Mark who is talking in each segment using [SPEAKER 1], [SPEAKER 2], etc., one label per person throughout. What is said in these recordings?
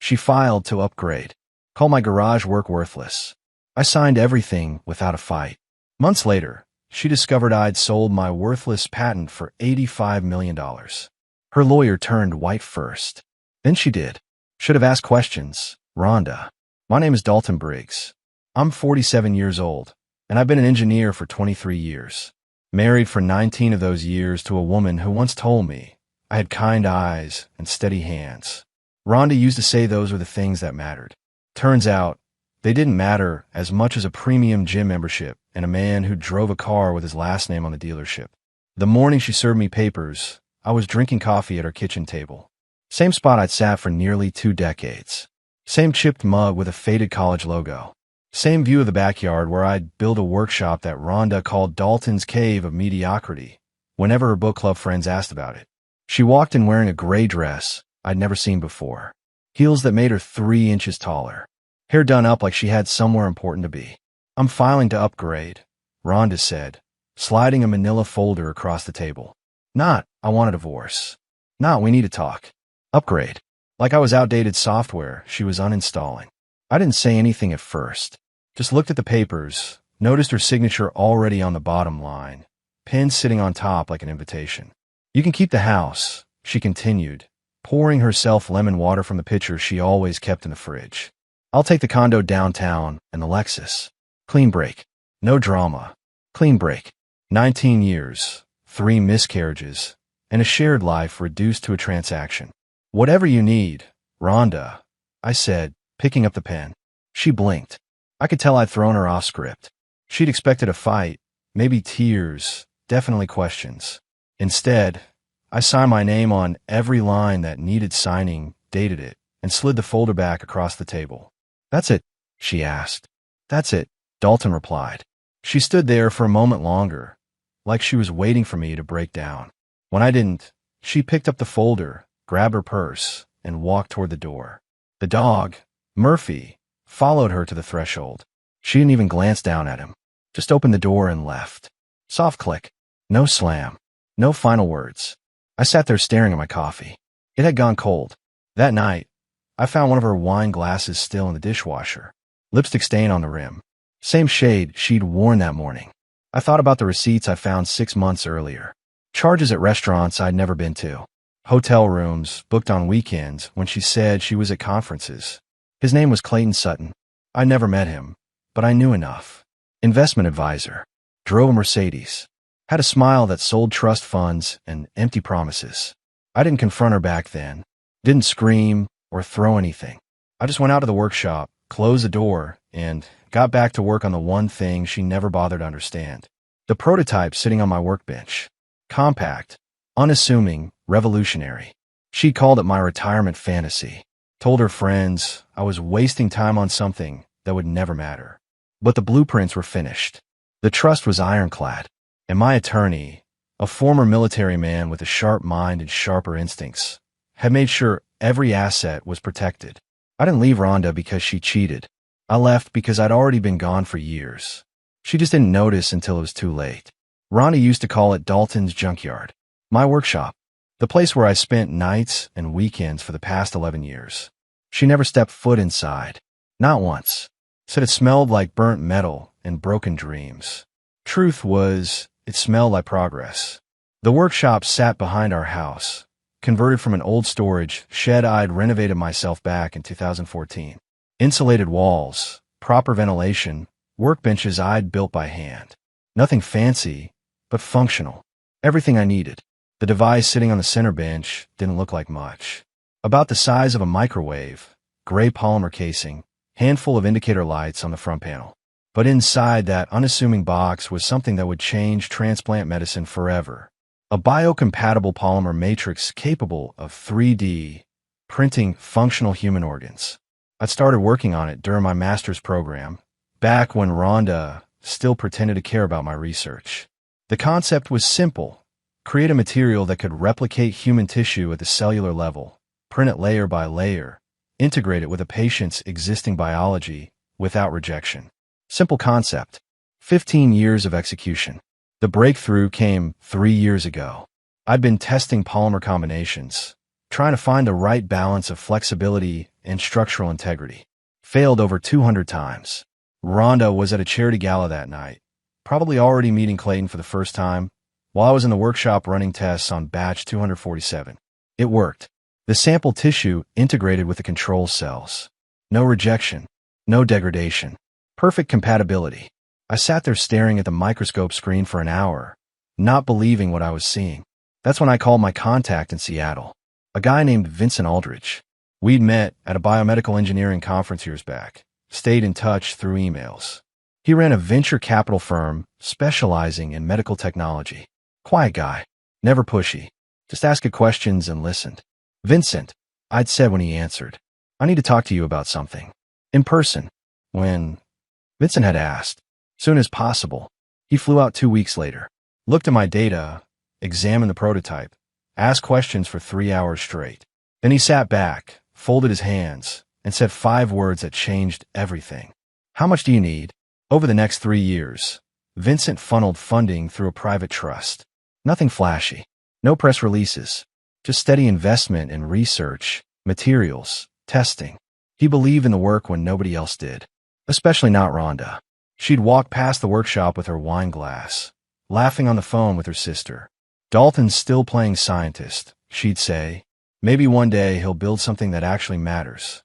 [SPEAKER 1] She filed to upgrade. Called my garage work worthless. I signed everything without a fight. Months later, she discovered I'd sold my worthless patent for $85 million. Her lawyer turned white first. Then she did. Should have asked questions. Rhonda. My name is Dalton Briggs. I'm 47 years old, and I've been an engineer for 23 years. Married for 19 of those years to a woman who once told me I had kind eyes and steady hands. Rhonda used to say those were the things that mattered. Turns out, they didn't matter as much as a premium gym membership and a man who drove a car with his last name on the dealership. The morning she served me papers, I was drinking coffee at her kitchen table. Same spot I'd sat for nearly 2 decades. Same chipped mug with a faded college logo. Same view of the backyard where I'd build a workshop that Rhonda called Dalton's Cave of Mediocrity whenever her book club friends asked about it. She walked in wearing a gray dress I'd never seen before. Heels that made her 3 inches taller. Hair done up like she had somewhere important to be. I'm filing to upgrade, Rhonda said, sliding a manila folder across the table. Not, I want a divorce. Not, we need to talk. Upgrade. Like I was outdated software she was uninstalling. I didn't say anything at first. Just looked at the papers, noticed her signature already on the bottom line, pen sitting on top like an invitation. You can keep the house, she continued, pouring herself lemon water from the pitcher she always kept in the fridge. I'll take the condo downtown and the Lexus. Clean break. No drama. Clean break. 19 years, 3 miscarriages, and a shared life reduced to a transaction. Whatever you need, Rhonda, I said, picking up the pen. She blinked. I could tell I'd thrown her off script. She'd expected a fight, maybe tears, definitely questions. Instead, I signed my name on every line that needed signing, dated it, and slid the folder back across the table. That's it, she asked. That's it, Dalton replied. She stood there for a moment longer, like she was waiting for me to break down. When I didn't, she picked up the folder, grabbed her purse, and walked toward the door. The dog, Murphy, followed her to the threshold. She didn't even glance down at him, just opened the door and left. Soft click. No slam. No final words. I sat there staring at my coffee. It had gone cold. That night, I found one of her wine glasses still in the dishwasher. Lipstick stain on the rim. Same shade she'd worn that morning. I thought about the receipts I found 6 months earlier. Charges at restaurants I'd never been to. Hotel rooms booked on weekends when she said she was at conferences. His name was Clayton Sutton. I never met him, but I knew enough. Investment advisor. Drove a Mercedes. Had a smile that sold trust funds and empty promises. I didn't confront her back then. Didn't scream or throw anything. I just went out to the workshop, closed the door, and got back to work on the one thing she never bothered to understand. The prototype sitting on my workbench. Compact, unassuming, revolutionary. She called it my retirement fantasy. Told her friends I was wasting time on something that would never matter. But the blueprints were finished. The trust was ironclad. And my attorney, a former military man with a sharp mind and sharper instincts, had made sure every asset was protected. I didn't leave Rhonda because she cheated. I left because I'd already been gone for years. She just didn't notice until it was too late. Rhonda used to call it Dalton's junkyard. My workshop. The place where I spent nights and weekends for the past 11 years. She never stepped foot inside. Not once. Said it smelled like burnt metal and broken dreams. Truth was, it smelled like progress. The workshop sat behind our house, converted from an old storage shed I'd renovated myself back in 2014. Insulated walls, proper ventilation, workbenches I'd built by hand. Nothing fancy, but functional. Everything I needed. The device sitting on the center bench didn't look like much. About the size of a microwave, gray polymer casing, handful of indicator lights on the front panel. But inside that unassuming box was something that would change transplant medicine forever. A biocompatible polymer matrix capable of 3D printing functional human organs. I'd started working on it during my master's program, back when Rhonda still pretended to care about my research. The concept was simple. Create a material that could replicate human tissue at the cellular level, print it layer by layer, integrate it with a patient's existing biology without rejection. Simple concept. 15 years of execution. The breakthrough came 3 years ago. I'd been testing polymer combinations, trying to find the right balance of flexibility and structural integrity. Failed over 200 times. Rhonda was at a charity gala that night, probably already meeting Clayton for the first time, while I was in the workshop running tests on batch 247. It worked. The sample tissue integrated with the control cells. No rejection. No degradation. Perfect compatibility. I sat there staring at the microscope screen for an hour, not believing what I was seeing. That's when I called my contact in Seattle, a guy named Vincent Aldridge. We'd met at a biomedical engineering conference years back, stayed in touch through emails. He ran a venture capital firm specializing in medical technology. Quiet guy, never pushy, just asked questions and listened. Vincent, I'd said when he answered, I need to talk to you about something. In person. When? Vincent had asked. Soon as possible. He flew out 2 weeks later. Looked at my data, examined the prototype, asked questions for 3 hours straight. Then he sat back, folded his hands, and said 5 words that changed everything. How much do you need? Over the next 3 years, Vincent funneled funding through a private trust. Nothing flashy. No press releases. Just steady investment in research, materials, testing. He believed in the work when nobody else did. Especially not Rhonda. She'd walk past the workshop with her wine glass, laughing on the phone with her sister. Dalton's still playing scientist, she'd say. Maybe one day he'll build something that actually matters.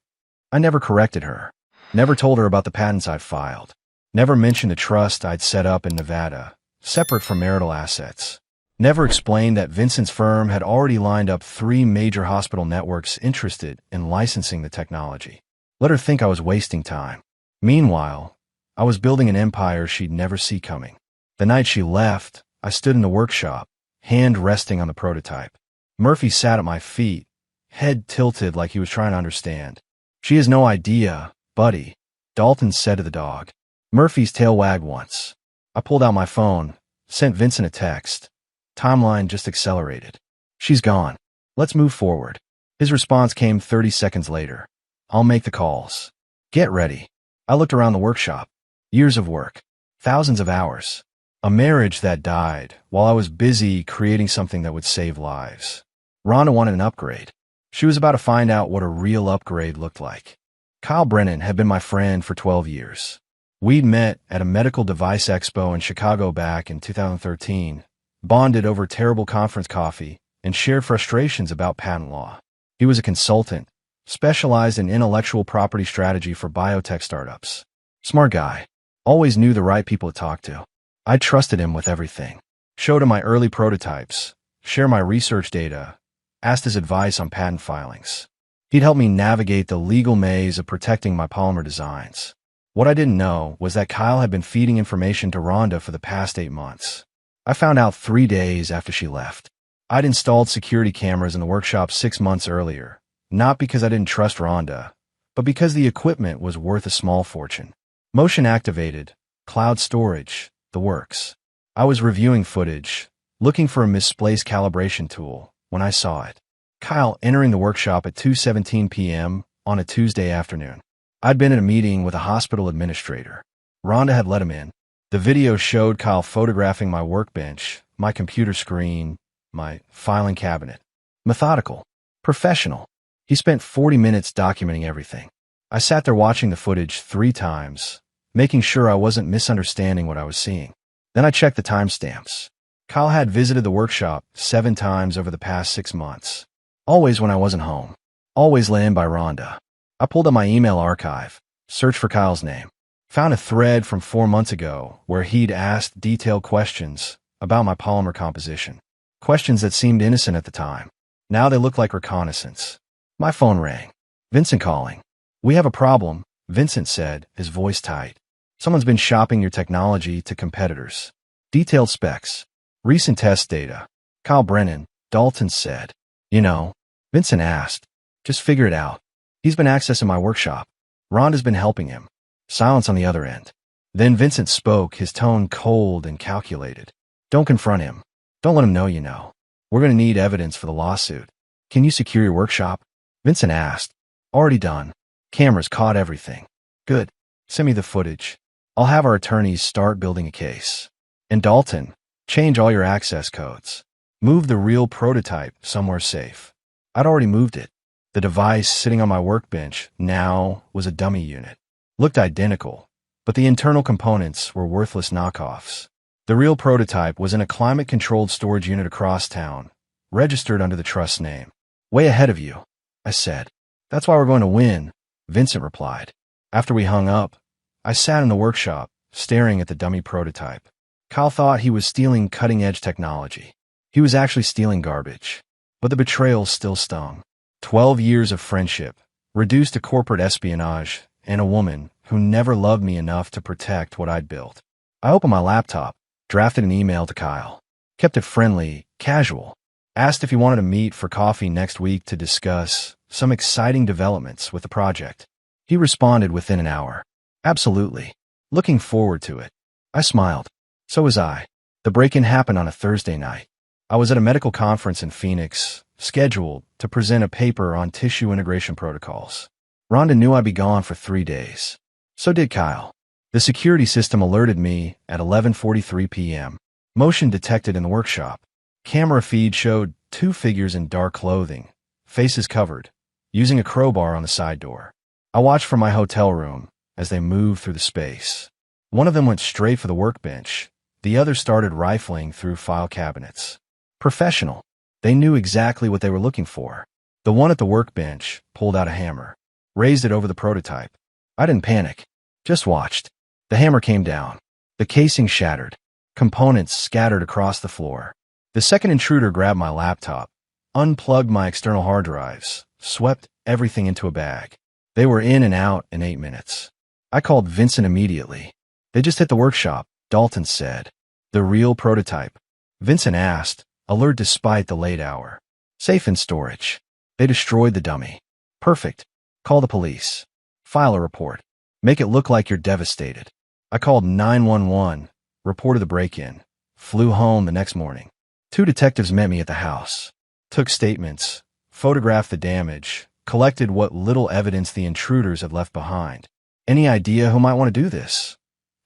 [SPEAKER 1] I never corrected her. Never told her about the patents I'd filed. Never mentioned the trust I'd set up in Nevada, separate from marital assets. Never explained that Vincent's firm had already lined up 3 major hospital networks interested in licensing the technology. Let her think I was wasting time. Meanwhile, I was building an empire she'd never see coming. The night she left, I stood in the workshop, hand resting on the prototype. Murphy sat at my feet, head tilted like he was trying to understand. She has no idea, buddy, Dalton said to the dog. Murphy's tail wagged once. I pulled out my phone, sent Vincent a text. Timeline just accelerated. She's gone. Let's move forward. His response came 30 seconds later. I'll make the calls. Get ready. I looked around the workshop. Years of work. Thousands of hours. A marriage that died while I was busy creating something that would save lives. Rhonda wanted an upgrade. She was about to find out what a real upgrade looked like. Kyle Brennan had been my friend for 12 years. We'd met at a medical device expo in Chicago back in 2013, bonded over terrible conference coffee, and shared frustrations about patent law. He was a consultant, specialized in intellectual property strategy for biotech startups. Smart guy. Always knew the right people to talk to. I trusted him with everything. Showed him my early prototypes, shared my research data, asked his advice on patent filings. He'd help me navigate the legal maze of protecting my polymer designs. What I didn't know was that Kyle had been feeding information to Rhonda for the past 8 months. I found out 3 days after she left. I'd installed security cameras in the workshop 6 months earlier, not because I didn't trust Rhonda, but because the equipment was worth a small fortune. Motion activated, cloud storage, the works. I was reviewing footage, looking for a misplaced calibration tool, when I saw it. Kyle entering the workshop at 2:17 p.m. on a Tuesday afternoon. I'd been at a meeting with a hospital administrator. Rhonda had let him in. The video showed Kyle photographing my workbench, my computer screen, my filing cabinet. Methodical. Professional. He spent 40 minutes documenting everything. I sat there watching the footage 3 times, making sure I wasn't misunderstanding what I was seeing. Then I checked the timestamps. Kyle had visited the workshop 7 times over the past 6 months. Always when I wasn't home. Always let in by Rhonda. I pulled up my email archive, searched for Kyle's name. Found a thread from 4 months ago where he'd asked detailed questions about my polymer composition. Questions that seemed innocent at the time. Now they look like reconnaissance. My phone rang. Vincent calling. We have a problem, Vincent said, his voice tight. Someone's been shopping your technology to competitors. Detailed specs. Recent test data. Kyle Brennan, Dalton said. You know, Vincent asked. Just figure it out. He's been accessing my workshop. Rhonda's been helping him. Silence on the other end. Then Vincent spoke, his tone cold and calculated. Don't confront him. Don't let him know you know. We're going to need evidence for the lawsuit. Can you secure your workshop? Vincent asked. Already done. Cameras caught everything. Good. Send me the footage. I'll have our attorneys start building a case. And Dalton, change all your access codes. Move the real prototype somewhere safe. I'd already moved it. The device sitting on my workbench now was a dummy unit. Looked identical, but the internal components were worthless knockoffs. The real prototype was in a climate-controlled storage unit across town, registered under the trust name. Way ahead of you, I said. That's why we're going to win, Vincent replied. After we hung up, I sat in the workshop, staring at the dummy prototype. Kyle thought he was stealing cutting-edge technology. He was actually stealing garbage. But the betrayal still stung. 12 years of friendship, reduced to corporate espionage, and a woman who never loved me enough to protect what I'd built. I opened my laptop, drafted an email to Kyle, kept it friendly, casual, asked if he wanted to meet for coffee next week to discuss some exciting developments with the project. He responded within an hour. Absolutely. Looking forward to it. I smiled. So was I. The break-in happened on a Thursday night. I was at a medical conference in Phoenix, scheduled to present a paper on tissue integration protocols. Rhonda knew I'd be gone for 3 days. So did Kyle. The security system alerted me at 11:43 p.m. Motion detected in the workshop. Camera feed showed 2 figures in dark clothing, faces covered, using a crowbar on the side door. I watched from my hotel room as they moved through the space. One of them went straight for the workbench. The other started rifling through file cabinets. Professional. They knew exactly what they were looking for. The one at the workbench pulled out a hammer, raised it over the prototype. I didn't panic, just watched. The hammer came down. The casing shattered. Components scattered across the floor. The second intruder grabbed my laptop, unplugged my external hard drives, swept everything into a bag. They were in and out in 8 minutes. I called Vincent immediately. They just hit the workshop, Dalton said. The real prototype. Vincent asked, alert despite the late hour. Safe in storage. They destroyed the dummy. Perfect. Call the police. File a report. Make it look like you're devastated. I called 911, reported the break-in, flew home the next morning. 2 detectives met me at the house, took statements, photographed the damage, collected what little evidence the intruders had left behind. Any idea who might want to do this?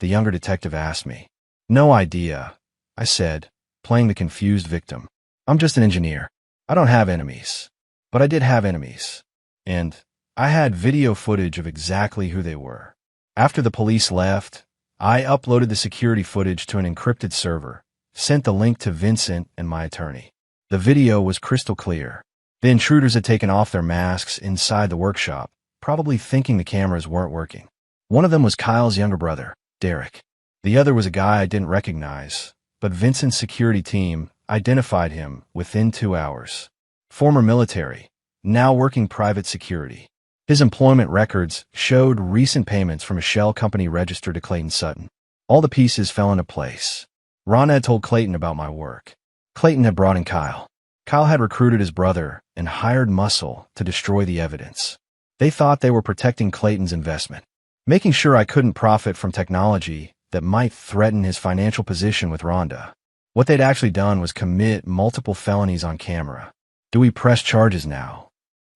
[SPEAKER 1] The younger detective asked me. No idea, I said, playing the confused victim. I'm just an engineer. I don't have enemies. But I did have enemies. And I had video footage of exactly who they were. After the police left, I uploaded the security footage to an encrypted server, sent the link to Vincent and my attorney. The video was crystal clear. The intruders had taken off their masks inside the workshop, probably thinking the cameras weren't working. One of them was Kyle's younger brother, Derek. The other was a guy I didn't recognize, but Vincent's security team identified him within 2 hours. Former military, now working private security. His employment records showed recent payments from a shell company registered to Clayton Sutton. All the pieces fell into place. Rhonda had told Clayton about my work. Clayton had brought in Kyle. Kyle had recruited his brother and hired muscle to destroy the evidence. They thought they were protecting Clayton's investment, making sure I couldn't profit from technology that might threaten his financial position with Rhonda. What they'd actually done was commit multiple felonies on camera. Do we press charges now?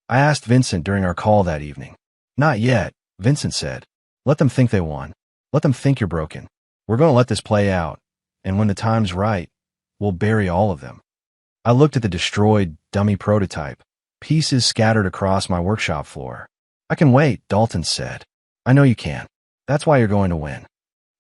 [SPEAKER 1] I asked Vincent during our call that evening. Not yet, Vincent said. Let them think they won. Let them think you're broken. We're going to let this play out, and when the time's right, we'll bury all of them. I looked at the destroyed dummy prototype, pieces scattered across my workshop floor. I can wait, Dalton said. I know you can. That's why you're going to win.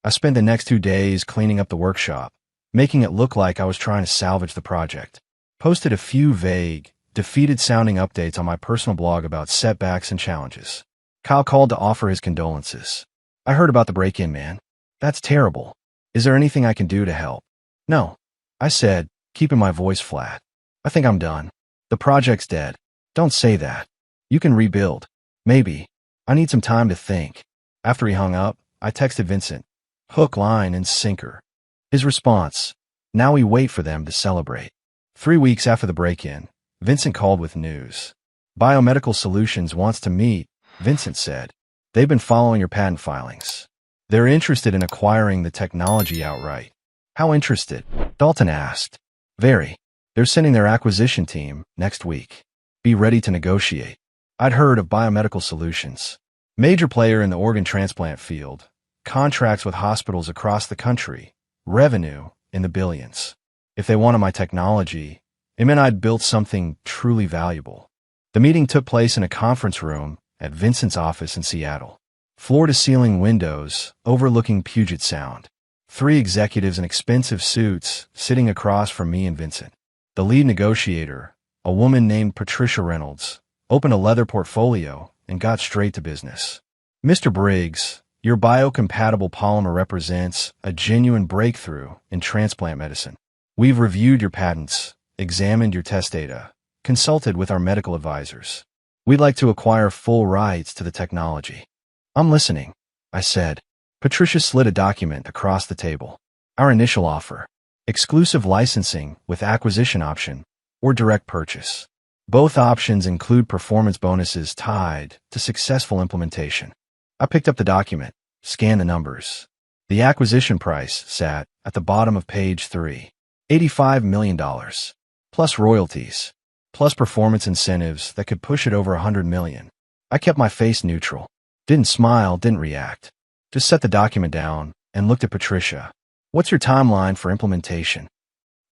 [SPEAKER 1] I spent the next 2 days cleaning up the workshop, making it look like I was trying to salvage the project. Posted a few vague, defeated-sounding updates on my personal blog about setbacks and challenges. Kyle called to offer his condolences. I heard about the break-in, man. That's terrible. Is there anything I can do to help? No, I said, keeping my voice flat. I think I'm done. The project's dead. Don't say that. You can rebuild. Maybe. I need some time to think. After he hung up, I texted Vincent. Hook, line, and sinker. His response. Now we wait for them to celebrate. 3 weeks after the break-in, Vincent called with news. Biomedical Solutions wants to meet, Vincent said. They've been following your patent filings. They're interested in acquiring the technology outright. How interested? Dalton asked. Very. They're sending their acquisition team next week. Be ready to negotiate. I'd heard of Biomedical Solutions. Major player in the organ transplant field. Contracts with hospitals across the country. Revenue in the billions. If they wanted my technology, it meant I'd built something truly valuable. The meeting took place in a conference room at Vincent's office in Seattle. Floor-to-ceiling windows overlooking Puget Sound. 3 executives in expensive suits sitting across from me and Vincent. The lead negotiator, a woman named Patricia Reynolds, opened a leather portfolio and got straight to business. Mr. Briggs, your biocompatible polymer represents a genuine breakthrough in transplant medicine. We've reviewed your patents, examined your test data, consulted with our medical advisors. We'd like to acquire full rights to the technology. I'm listening, I said. Patricia slid a document across the table. Our initial offer. Exclusive licensing with acquisition option or direct purchase. Both options include performance bonuses tied to successful implementation. I picked up the document, scanned the numbers. The acquisition price sat at the bottom of page 3. $85 million. Plus royalties. Plus performance incentives that could push it over $100 million. I kept my face neutral. Didn't smile, didn't react. Just set the document down and looked at Patricia. What's your timeline for implementation?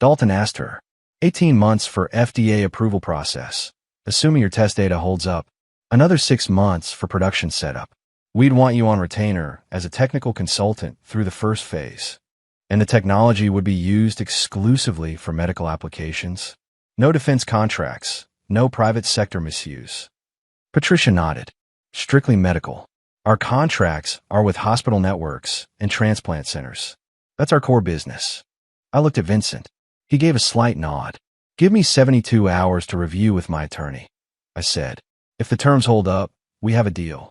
[SPEAKER 1] Dalton asked her. 18 months for FDA approval process, assuming your test data holds up. Another 6 months for production setup. We'd want you on retainer as a technical consultant through the first phase. And the technology would be used exclusively for medical applications. No defense contracts, no private sector misuse. Patricia nodded. Strictly medical. Our contracts are with hospital networks and transplant centers. That's our core business. I looked at Vincent. He gave a slight nod. Give me 72 hours to review with my attorney, I said. If the terms hold up, we have a deal.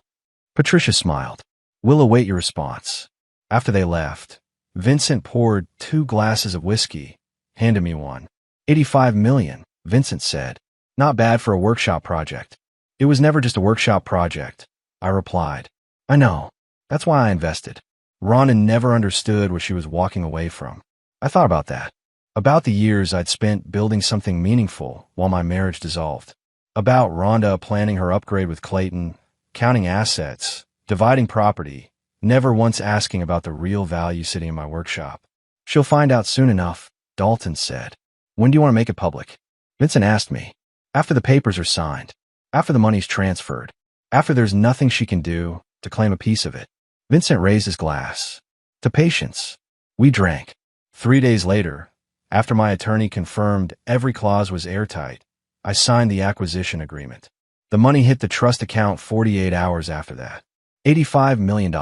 [SPEAKER 1] Patricia smiled. We'll await your response. After they left, Vincent poured 2 glasses of whiskey, handed me one. $85 million, Vincent said. Not bad for a workshop project. It was never just a workshop project, I replied. I know. That's why I invested. Rhonda never understood what she was walking away from. I thought about that. About the years I'd spent building something meaningful while my marriage dissolved. About Rhonda planning her upgrade with Clayton, counting assets, dividing property, never once asking about the real value sitting in my workshop. She'll find out soon enough, Dalton said. When do you want to make it public? Vincent asked me. After the papers are signed. After the money's transferred. After there's nothing she can do to claim a piece of it. Vincent raised his glass. To patience. We drank. 3 days later, after my attorney confirmed every clause was airtight, I signed the acquisition agreement. The money hit the trust account 48 hours after that. $85 million.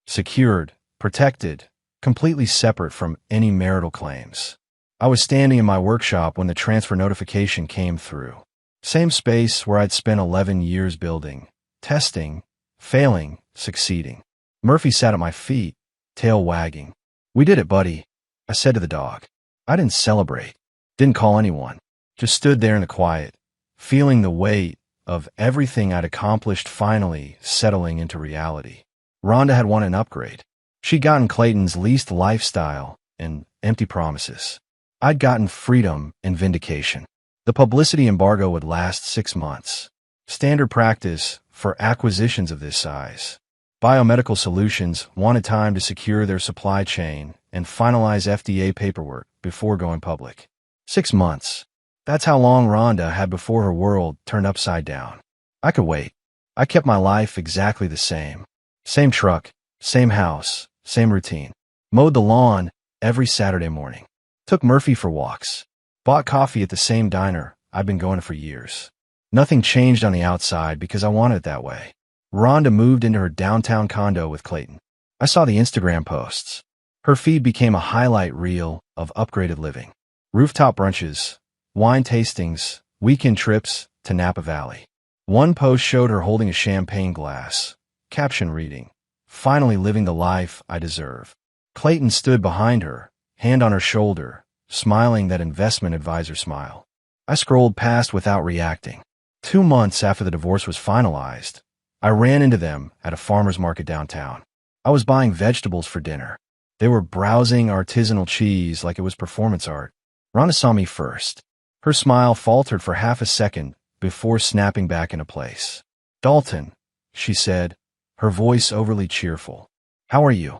[SPEAKER 1] Secured, protected, completely separate from any marital claims. I was standing in my workshop when the transfer notification came through. Same space where I'd spent 11 years building, testing, failing, succeeding. Murphy sat at my feet, tail wagging. We did it, buddy, I said to the dog. I didn't celebrate, didn't call anyone, just stood there in the quiet, feeling the weight of everything I'd accomplished finally settling into reality. Rhonda had won an upgrade. She'd gotten Clayton's leased lifestyle and empty promises. I'd gotten freedom and vindication. The publicity embargo would last 6 months. Standard practice for acquisitions of this size. Biomedical Solutions wanted time to secure their supply chain and finalize FDA paperwork before going public. 6 months. That's how long Rhonda had before her world turned upside down. I could wait. I kept my life exactly the same. Same truck, same house, same routine. Mowed the lawn every Saturday morning. Took Murphy for walks. Bought coffee at the same diner I've been going to for years. Nothing changed on the outside because I wanted it that way. Rhonda moved into her downtown condo with Clayton. I saw the Instagram posts. Her feed became a highlight reel of upgraded living. Rooftop brunches, wine tastings, weekend trips to Napa Valley. One post showed her holding a champagne glass, caption reading, "Finally living the life I deserve." Clayton stood behind her, hand on her shoulder, smiling that investment advisor smile. I scrolled past without reacting. 2 months after the divorce was finalized, I ran into them at a farmer's market downtown. I was buying vegetables for dinner. They were browsing artisanal cheese like it was performance art. Rhonda saw me first. Her smile faltered for half a second before snapping back into place. "Dalton," she said, her voice overly cheerful. "How are you?"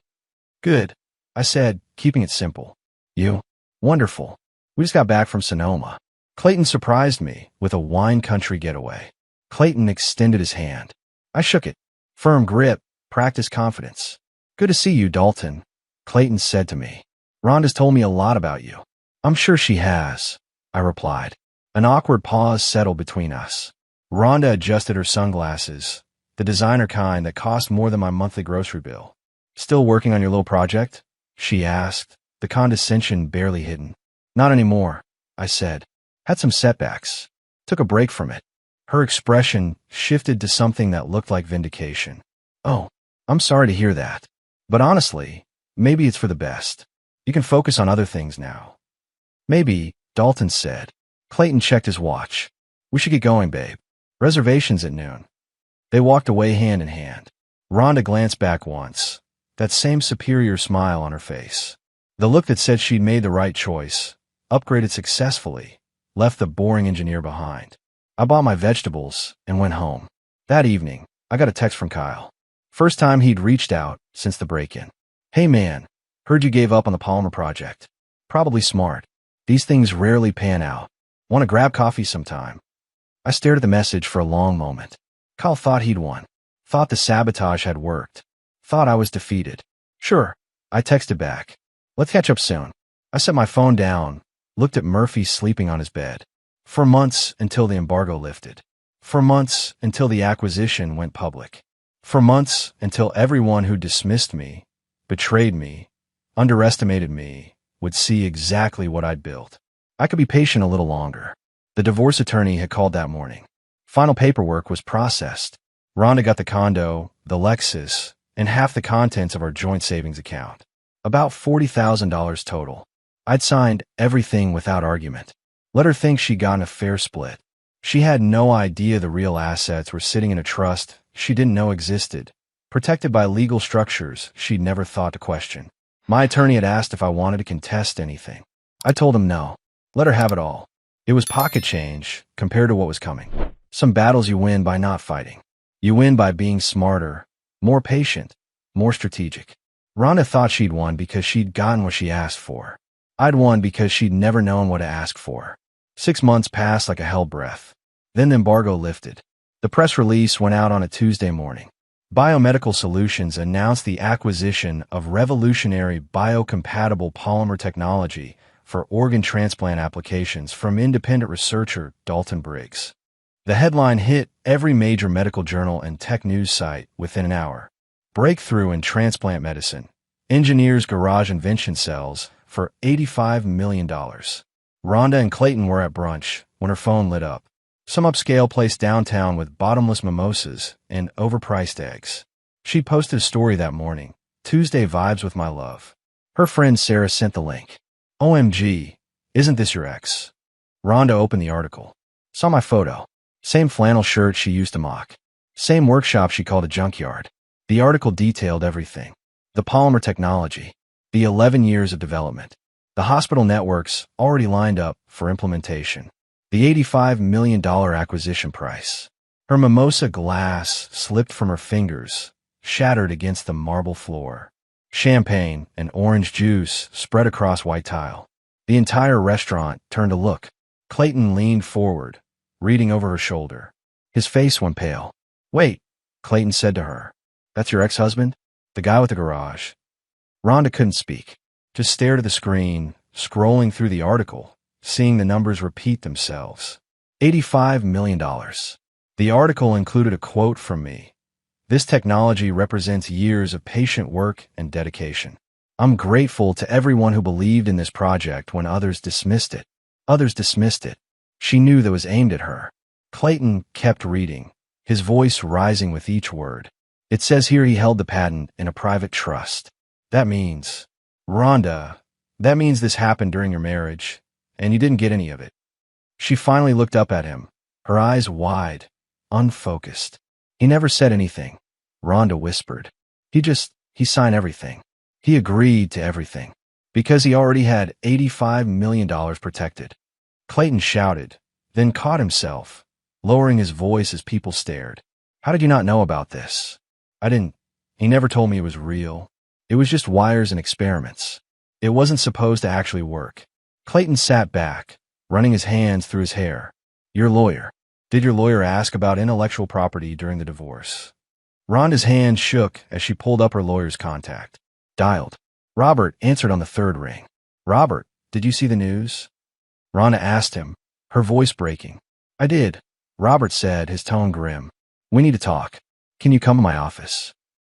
[SPEAKER 1] "Good," I said, keeping it simple. "You?" "Wonderful. We just got back from Sonoma." Clayton surprised me with a wine country getaway. Clayton extended his hand. I shook it. Firm grip, practice confidence. Good to see you, Dalton, Clayton said to me. Rhonda's told me a lot about you. I'm sure she has, I replied. An awkward pause settled between us. Rhonda adjusted her sunglasses, the designer kind that cost more than my monthly grocery bill. Still working on your little project? She asked, the condescension barely hidden. Not anymore, I said. Had some setbacks. Took a break from it. Her expression shifted to something that looked like vindication. Oh, I'm sorry to hear that. But honestly, maybe it's for the best. You can focus on other things now. Maybe, Dalton said. Clayton checked his watch. We should get going, babe. Reservations at noon. They walked away hand in hand. Rhonda glanced back once, that same superior smile on her face. The look that said she'd made the right choice, upgraded successfully, left the boring engineer behind. I bought my vegetables and went home. That evening, I got a text from Kyle. First time he'd reached out since the break-in. Hey man, heard you gave up on the polymer project. Probably smart. These things rarely pan out. Want to grab coffee sometime? I stared at the message for a long moment. Kyle thought he'd won. Thought the sabotage had worked. Thought I was defeated. Sure, I texted back. Let's catch up soon. I set my phone down, looked at Murphy sleeping on his bed. For months until the embargo lifted. For months until the acquisition went public. For months until everyone who dismissed me, betrayed me, underestimated me, would see exactly what I'd built. I could be patient a little longer. The divorce attorney had called that morning. Final paperwork was processed. Rhonda got the condo, the Lexus, and half the contents of our joint savings account. About $40,000 total. I'd signed everything without argument. Let her think she'd gotten a fair split. She had no idea the real assets were sitting in a trust she didn't know existed, protected by legal structures she'd never thought to question. My attorney had asked if I wanted to contest anything. I told him no. Let her have it all. It was pocket change compared to what was coming. Some battles you win by not fighting. You win by being smarter, more patient, more strategic. Rhonda thought she'd won because she'd gotten what she asked for. I'd won because she'd never known what to ask for. 6 months passed like a hell breath. Then the embargo lifted. The press release went out on a Tuesday morning. Biomedical Solutions announced the acquisition of revolutionary biocompatible polymer technology for organ transplant applications from independent researcher Dalton Briggs. The headline hit every major medical journal and tech news site within an hour. Breakthrough in transplant medicine. Engineers garage invention cells for $85 million. Rhonda and Clayton were at brunch when her phone lit up. Some upscale place downtown with bottomless mimosas and overpriced eggs. She posted a story that morning. Tuesday vibes with my love. Her friend Sarah sent the link. OMG, isn't this your ex? Rhonda opened the article. Saw my photo. Same flannel shirt she used to mock. Same workshop she called a junkyard. The article detailed everything. The polymer technology. The 11 years of development. The hospital networks already lined up for implementation. The $85 million acquisition price. Her mimosa glass slipped from her fingers, shattered against the marble floor. Champagne and orange juice spread across white tile. The entire restaurant turned to look. Clayton leaned forward, reading over her shoulder. His face went pale. Wait, Clayton said to her. That's your ex-husband? The guy with the garage. Rhonda couldn't speak. Just stared at the screen, scrolling through the article, seeing the numbers repeat themselves. $85 million. The article included a quote from me. This technology represents years of patient work and dedication. I'm grateful to everyone who believed in this project when others dismissed it. Others dismissed it. She knew that was aimed at her. Clayton kept reading, his voice rising with each word. It says here he held the patent in a private trust. That means, Rhonda, that means this happened during your marriage, and you didn't get any of it. She finally looked up at him, her eyes wide, unfocused. He never said anything. Rhonda whispered. He signed everything. He agreed to everything. Because he already had $85 million protected. Clayton shouted, then caught himself, lowering his voice as people stared. How did you not know about this? I didn't. He never told me it was real. It was just wires and experiments. It wasn't supposed to actually work. Clayton sat back, running his hands through his hair. Your lawyer. Did your lawyer ask about intellectual property during the divorce? Rhonda's hand shook as she pulled up her lawyer's contact. Dialed. Robert answered on the third ring. Robert, did you see the news? Rhonda asked him, her voice breaking. I did, Robert said, his tone grim. We need to talk. Can you come to my office?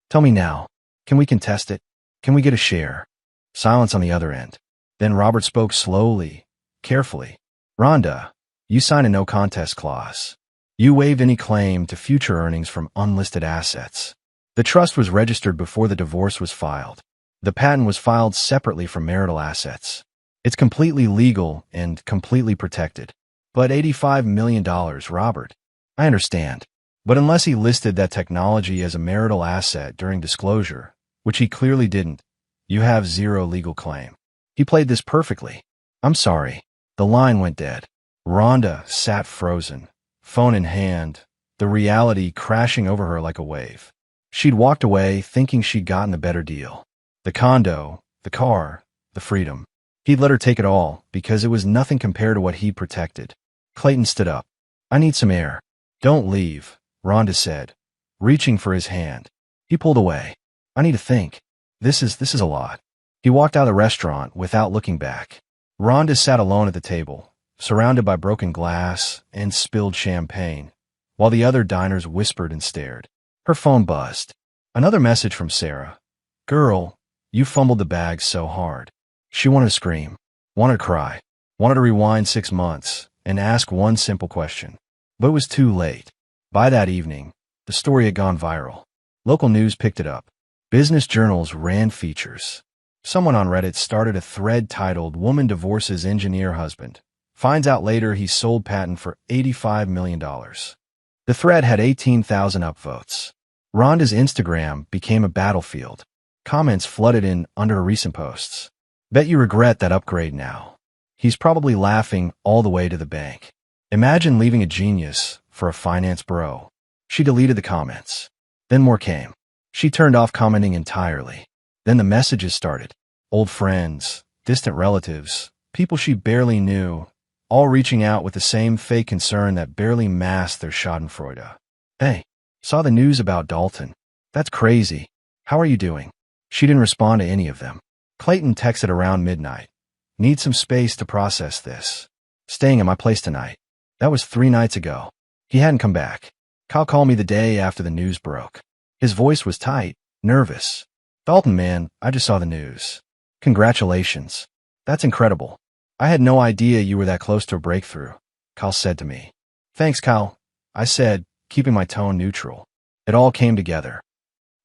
[SPEAKER 1] Tell me now. Can we contest it? Can we get a share? Silence on the other end. Then Robert spoke slowly, carefully. Rhonda, you signed a no contest clause. You waive any claim to future earnings from unlisted assets. The trust was registered before the divorce was filed. The patent was filed separately from marital assets. It's completely legal and completely protected. But $85 million, Robert. I understand. But unless he listed that technology as a marital asset during disclosure, which he clearly didn't, you have zero legal claim. He played this perfectly. I'm sorry. The line went dead. Rhonda sat frozen, phone in hand, the reality crashing over her like a wave. She'd walked away thinking she'd gotten the better deal. The condo, the car, the freedom. He'd let her take it all because it was nothing compared to what he'd protected. Clayton stood up. I need some air. Don't leave, Rhonda said, reaching for his hand. He pulled away. I need to think. This is a lot. He walked out of the restaurant without looking back. Rhonda sat alone at the table, surrounded by broken glass and spilled champagne, while the other diners whispered and stared. Her phone buzzed. Another message from Sarah. Girl, you fumbled the bag so hard. She wanted to scream, wanted to cry, wanted to rewind 6 months and ask one simple question. But it was too late. By that evening, the story had gone viral. Local news picked it up. Business journals ran features. Someone on Reddit started a thread titled Woman Divorces Engineer Husband. Finds out later he sold patent for $85 million. The thread had 18,000 upvotes. Rhonda's Instagram became a battlefield. Comments flooded in under her recent posts. Bet you regret that upgrade now. He's probably laughing all the way to the bank. Imagine leaving a genius for a finance bro. She deleted the comments. Then more came. She turned off commenting entirely. Then the messages started. Old friends, distant relatives, people she barely knew, all reaching out with the same fake concern that barely masked their schadenfreude. Hey, saw the news about Dalton. That's crazy. How are you doing? She didn't respond to any of them. Clayton texted around midnight. Need some space to process this. Staying at my place tonight. That was 3 nights ago. He hadn't come back. Kyle called me the day after the news broke. His voice was tight, nervous. Dalton, man, I just saw the news. Congratulations. That's incredible. I had no idea you were that close to a breakthrough, Kyle said to me. Thanks, Kyle, I said, keeping my tone neutral. It all came together.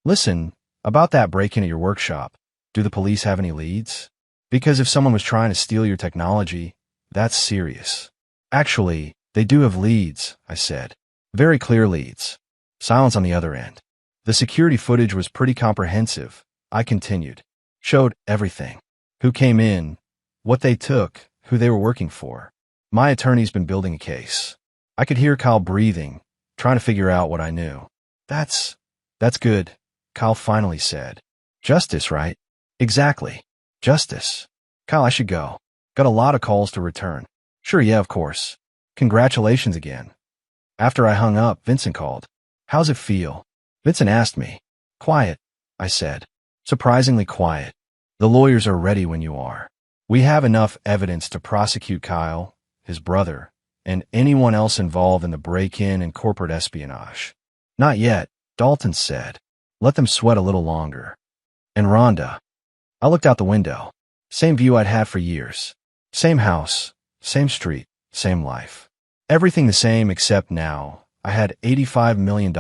[SPEAKER 1] Listen, about that break-in at your workshop, do the police have any leads? Because if someone was trying to steal your technology, that's serious. Actually, they do have leads, I said. Very clear leads. Silence on the other end. The security footage was pretty comprehensive, I continued. Showed everything. Who came in, what they took, who they were working for. My attorney's been building a case. I could hear Kyle breathing, trying to figure out what I knew. That's good, Kyle finally said. Justice, right? Exactly. Justice. Kyle, I should go. Got a lot of calls to return. Sure, yeah, of course. Congratulations again. After I hung up, Vincent called. How's it feel? Vincent asked me. Quiet, I said. Surprisingly quiet. The lawyers are ready when you are. We have enough evidence to prosecute Kyle, his brother, and anyone else involved in the break-in and corporate espionage. Not yet, Dalton said. Let them sweat a little longer. And Rhonda. I looked out the window. Same view I'd had for years. Same house, same street, same life. Everything the same except now I had $85 million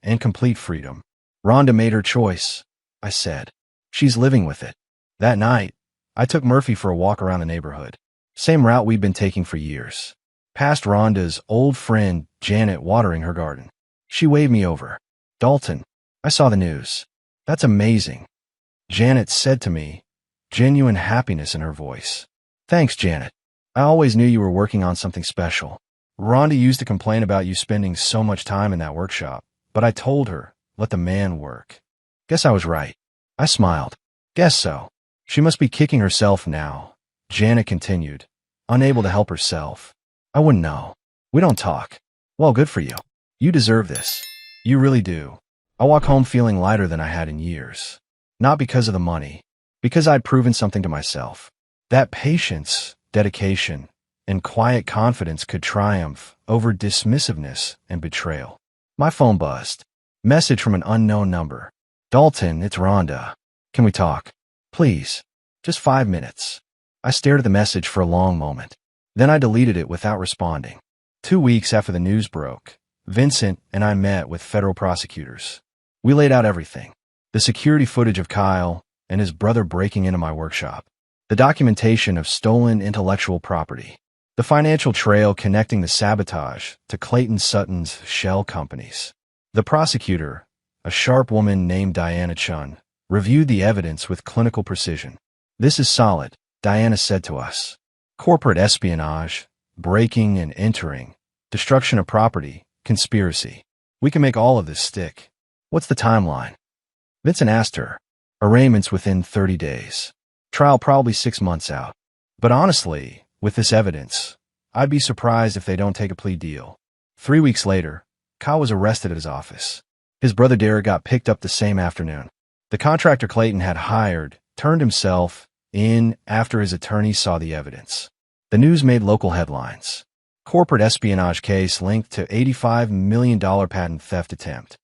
[SPEAKER 1] and complete freedom. Rhonda made her choice, I said. She's living with it. That night, I took Murphy for a walk around the neighborhood. Same route we'd been taking for years. Past Rhonda's old friend, Janet, watering her garden. She waved me over. Dalton, I saw the news. That's amazing. Janet said to me, genuine happiness in her voice. Thanks, Janet. I always knew you were working on something special. Rhonda used to complain about you spending so much time in that workshop, but I told her, let the man work. Guess I was right. I smiled. Guess so. She must be kicking herself now. Janet continued. unable to help herself. I wouldn't know. We don't talk. Well, good for you. You deserve this. You really do. I walk home feeling lighter than I had in years. Not because of the money, because I'd proven something to myself. That patience, dedication, and quiet confidence could triumph over dismissiveness and betrayal. My phone buzzed. Message from an unknown number. Dalton, it's Rhonda. Can we talk? Please. Just 5 minutes. I stared at the message for a long moment. Then I deleted it without responding. 2 weeks after the news broke, Vincent and I met with federal prosecutors. We laid out everything. The security footage of Kyle and his brother breaking into my workshop. The documentation of stolen intellectual property. The financial trail connecting the sabotage to Clayton Sutton's shell companies. The prosecutor, a sharp woman named Diana Chun, reviewed the evidence with clinical precision. This is solid, Diana said to us. Corporate espionage, breaking and entering, destruction of property, conspiracy. We can make all of this stick. What's the timeline? Vincent asked her. Arraignments within 30 days. Trial probably 6 months out. But honestly, with this evidence, I'd be surprised if they don't take a plea deal. 3 weeks later, Kyle was arrested at his office. His brother Derek got picked up the same afternoon. The contractor Clayton had hired turned himself in after his attorney saw the evidence. The news made local headlines. Corporate espionage case linked to $85 million patent theft attempt.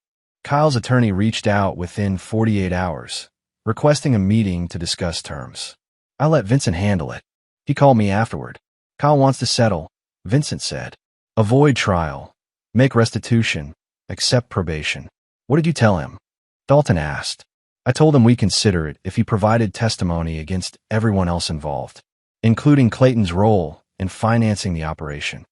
[SPEAKER 1] Kyle's attorney reached out within 48 hours, requesting a meeting to discuss terms. I let Vincent handle it. He called me afterward. Kyle wants to settle, Vincent said. Avoid trial. Make restitution. Accept probation. What did you tell him? Dalton asked. I told him we consider it if he provided testimony against everyone else involved, including Clayton's role in financing the operation.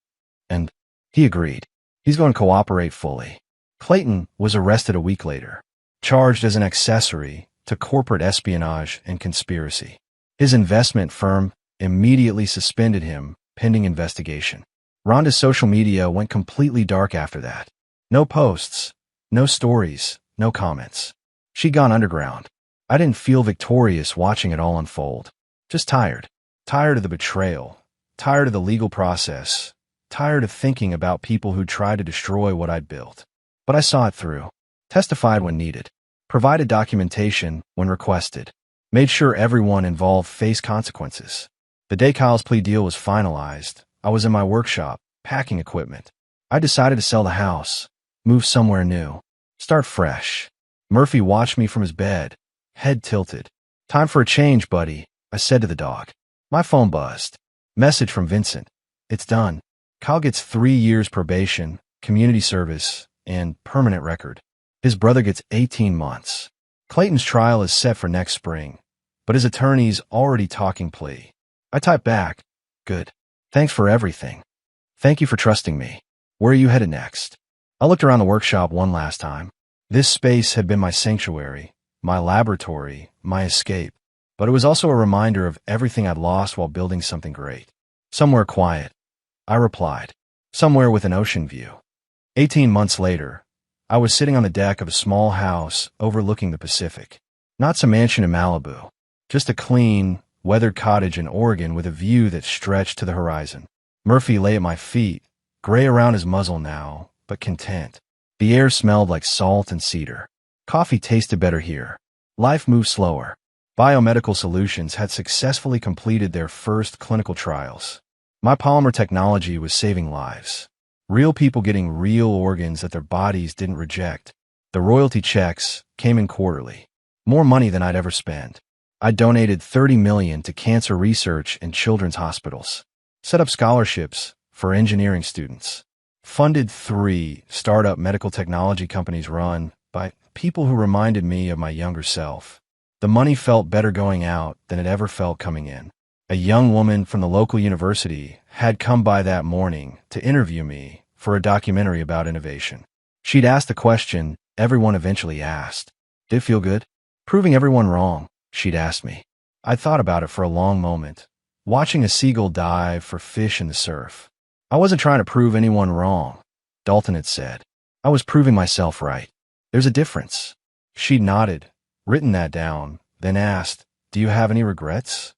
[SPEAKER 1] And he agreed. He's going to cooperate fully. Clayton was arrested a week later, charged as an accessory to corporate espionage and conspiracy. His investment firm immediately suspended him pending investigation. Rhonda's social media went completely dark after that. No posts, no stories, no comments. She'd gone underground. I didn't feel victorious watching it all unfold. Just tired. Tired of the betrayal. Tired of the legal process. Tired of thinking about people who tried to destroy what I'd built. But I saw it through. Testified when needed. Provided documentation when requested. Made sure everyone involved faced consequences. The day Kyle's plea deal was finalized, I was in my workshop, packing equipment. I decided to sell the house, move somewhere new, start fresh. Murphy watched me from his bed, head tilted. Time for a change, buddy, I said to the dog. My phone buzzed. Message from Vincent. It's done. Kyle gets 3 years probation, community service, and permanent record. His brother gets 18 months. Clayton's trial is set for next spring, but his attorney's already talking plea. I typed back. Good. Thanks for everything. Thank you for trusting me. Where are you headed next? I looked around the workshop one last time. This space had been my sanctuary, my laboratory, my escape, but it was also a reminder of everything I'd lost while building something great. Somewhere quiet, I replied. Somewhere with an ocean view. 18 months later, I was sitting on the deck of a small house overlooking the Pacific. Not some mansion in Malibu, just a clean, weathered cottage in Oregon with a view that stretched to the horizon. Murphy lay at my feet, gray around his muzzle now, but content. The air smelled like salt and cedar. Coffee tasted better here. Life moved slower. Biomedical Solutions had successfully completed their first clinical trials. My polymer technology was saving lives. Real people getting real organs that their bodies didn't reject. The royalty checks came in quarterly. More money than I'd ever spent. I donated $30 million to cancer research and children's hospitals. Set up scholarships for engineering students. Funded 3 startup medical technology companies run by people who reminded me of my younger self. The money felt better going out than it ever felt coming in. A young woman from the local university had come by that morning to interview me for a documentary about innovation. She'd asked the question everyone eventually asked. Did it feel good? Proving everyone wrong, she'd asked me. I'd thought about it for a long moment, watching a seagull dive for fish in the surf. I wasn't trying to prove anyone wrong, Dalton had said. I was proving myself right. There's a difference. She'd nodded, written that down, then asked, Do you have any regrets?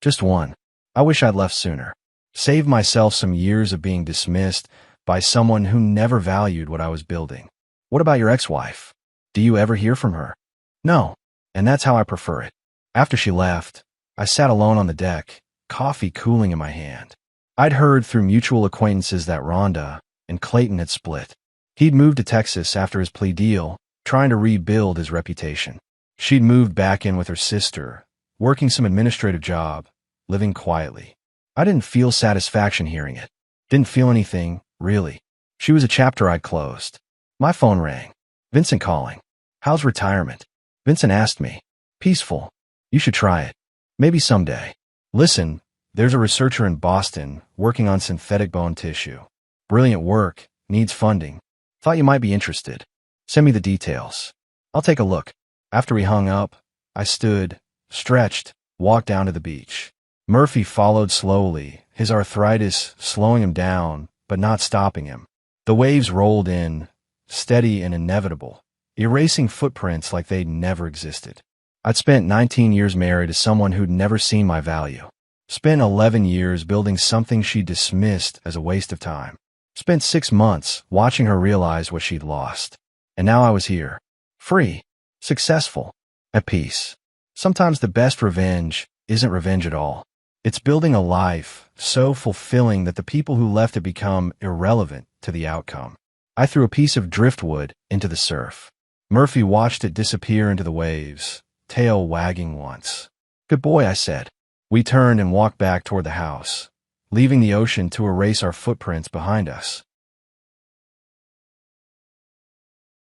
[SPEAKER 1] Just one. I wish I'd left sooner. Saved myself some years of being dismissed by someone who never valued what I was building. What about your ex-wife? Do you ever hear from her? No, and that's how I prefer it. After she left, I sat alone on the deck, coffee cooling in my hand. I'd heard through mutual acquaintances that Rhonda and Clayton had split. He'd moved to Texas after his plea deal, trying to rebuild his reputation. She'd moved back in with her sister, working some administrative job, living quietly. I didn't feel satisfaction hearing it. Didn't feel anything, really. She was a chapter I'd closed. My phone rang. Vincent calling. How's retirement? Vincent asked me. Peaceful. You should try it. Maybe someday. Listen, there's a researcher in Boston working on synthetic bone tissue. Brilliant work, needs funding. Thought you might be interested. Send me the details. I'll take a look. After we hung up, I stood, stretched, walked down to the beach. Murphy followed slowly, his arthritis slowing him down, but not stopping him. The waves rolled in, steady and inevitable, erasing footprints like they'd never existed. I'd spent 19 years married to someone who'd never seen my value. Spent 11 years building something she dismissed as a waste of time. Spent 6 months watching her realize what she'd lost. And now I was here. Free. Successful. At peace. Sometimes the best revenge isn't revenge at all. It's building a life so fulfilling that the people who left it become irrelevant to the outcome. I threw a piece of driftwood into the surf. Murphy watched it disappear into the waves, tail wagging once. Good boy, I said. We turned and walked back toward the house, leaving the ocean to erase our footprints behind us.